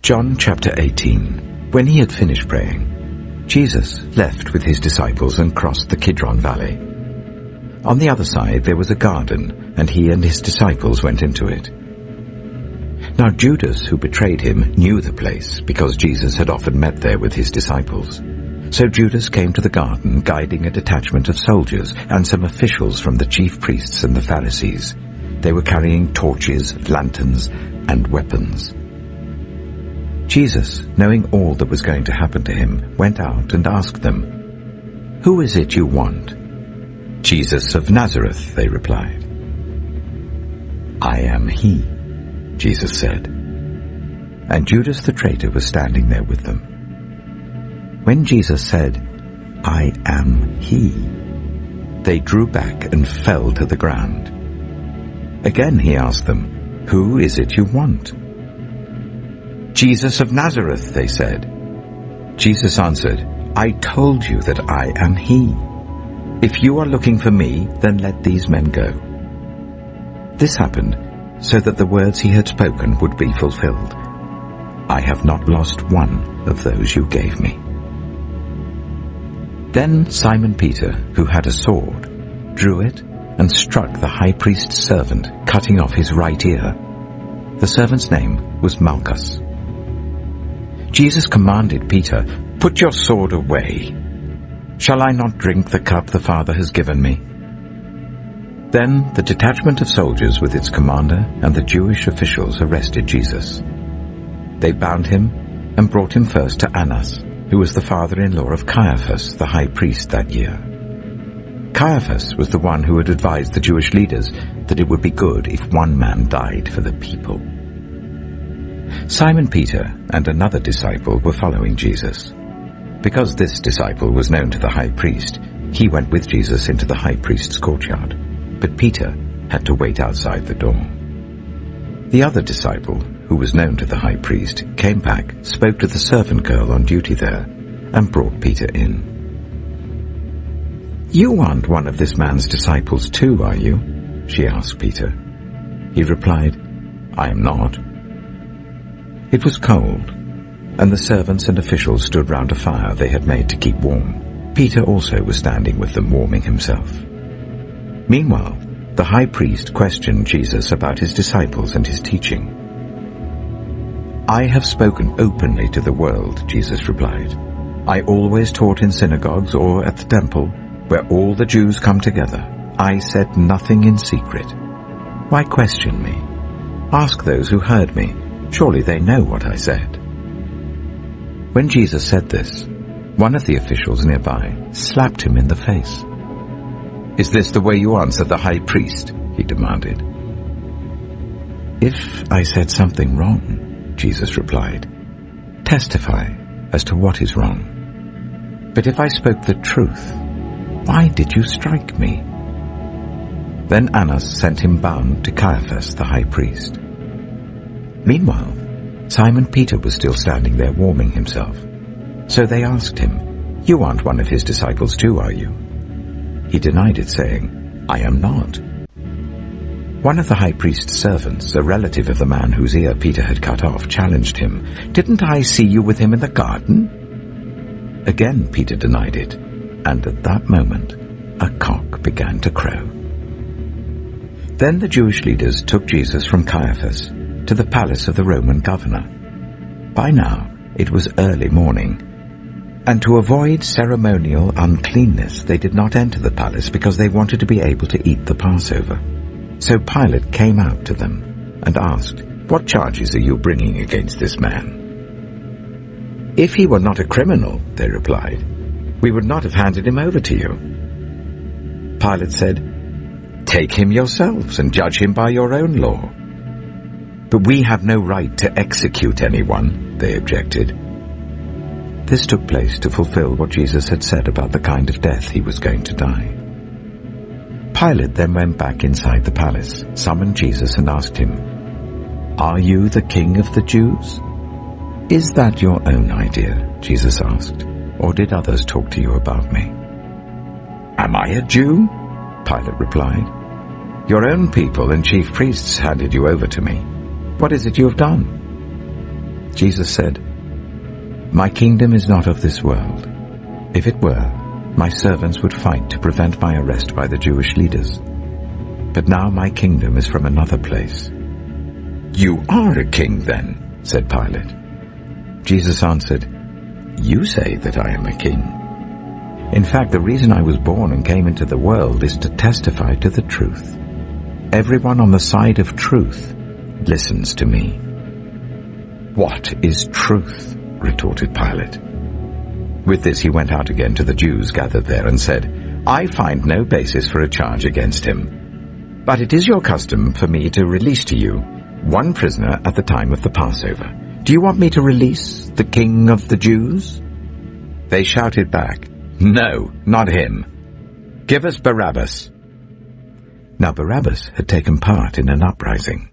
John chapter 18. When he had finished praying, Jesus left with his disciples and crossed the Kidron Valley. On the other side there was a garden, and he and his disciples went into it. Now Judas, who betrayed him, knew the place, because Jesus had often met there with his disciples. So Judas came to the garden, guiding a detachment of soldiers and some officials from the chief priests and the Pharisees. They were carrying torches, lanterns, and weapons. Jesus, knowing all that was going to happen to him, went out and asked them, "Who is it you want?" "Jesus of Nazareth," they replied. "I am he," Jesus said. And Judas the traitor was standing there with them. When Jesus said, "I am he," they drew back and fell to the ground. Again he asked them, "Who is it you want?" "Jesus of Nazareth," they said. Jesus answered, "I told you that I am he. If you are looking for me, then let these men go." This happened so that the words he had spoken would be fulfilled. "I have not lost one of those you gave me." Then Simon Peter, who had a sword, drew it and struck the high priest's servant, cutting off his right ear. The servant's name was Malchus. Jesus commanded Peter, "Put your sword away. Shall I not drink the cup the Father has given me?" Then the detachment of soldiers with its commander and the Jewish officials arrested Jesus. They bound him and brought him first to Annas, who was the father-in-law of Caiaphas, the high priest that year. Caiaphas was the one who had advised the Jewish leaders that it would be good if one man died for the people. Simon Peter and another disciple were following Jesus. Because this disciple was known to the high priest, he went with Jesus into the high priest's courtyard, but Peter had to wait outside the door. The other disciple, who was known to the high priest, came back, spoke to the servant girl on duty there, and brought Peter in. "You aren't one of this man's disciples too, are you?" she asked Peter. He replied, "I am not." It was cold, and the servants and officials stood round a fire they had made to keep warm. Peter also was standing with them, warming himself. Meanwhile, the high priest questioned Jesus about his disciples and his teaching. "I have spoken openly to the world," Jesus replied. "I always taught in synagogues or at the temple, where all the Jews come together. I said nothing in secret. Why question me? Ask those who heard me. Surely they know what I said." When Jesus said this, one of the officials nearby slapped him in the face. "Is this the way you answer the high priest?" he demanded. "If I said something wrong," Jesus replied, "testify as to what is wrong. But if I spoke the truth, why did you strike me?" Then Annas sent him bound to Caiaphas the high priest. Meanwhile, Simon Peter was still standing there warming himself. So they asked him, "You aren't one of his disciples too, are you?" He denied it, saying, "I am not." One of the high priest's servants, a relative of the man whose ear Peter had cut off, challenged him, "Didn't I see you with him in the garden?" Again Peter denied it, and at that moment a cock began to crow. Then the Jewish leaders took Jesus from Caiaphas to the palace of the Roman governor. By now it was early morning, and to avoid ceremonial uncleanness they did not enter the palace because they wanted to be able to eat the Passover. So Pilate came out to them and asked, "What charges are you bringing against this man?" "If he were not a criminal," they replied, "we would not have handed him over to you." Pilate said, "Take him yourselves and judge him by your own law." "But we have no right to execute anyone," they objected. This took place to fulfill what Jesus had said about the kind of death he was going to die. Pilate then went back inside the palace, summoned Jesus and asked him, "Are you the king of the Jews?" "Is that your own idea?" Jesus asked, "or did others talk to you about me?" "Am I a Jew?" Pilate replied. "Your own people and chief priests handed you over to me. What is it you have done?" Jesus said, "My kingdom is not of this world. If it were, my servants would fight to prevent my arrest by the Jewish leaders. But now my kingdom is from another place." "You are a king then," said Pilate. Jesus answered, "You say that I am a king. In fact, the reason I was born and came into the world is to testify to the truth. Everyone on the side of truth listens to me." "What is truth?" retorted Pilate. With this he went out again to the Jews gathered there and said, "I find no basis for a charge against him. But it is your custom for me to release to you one prisoner at the time of the Passover. Do you want me to release the King of the Jews?" They shouted back, "No, not him. Give us Barabbas." Now Barabbas had taken part in an uprising.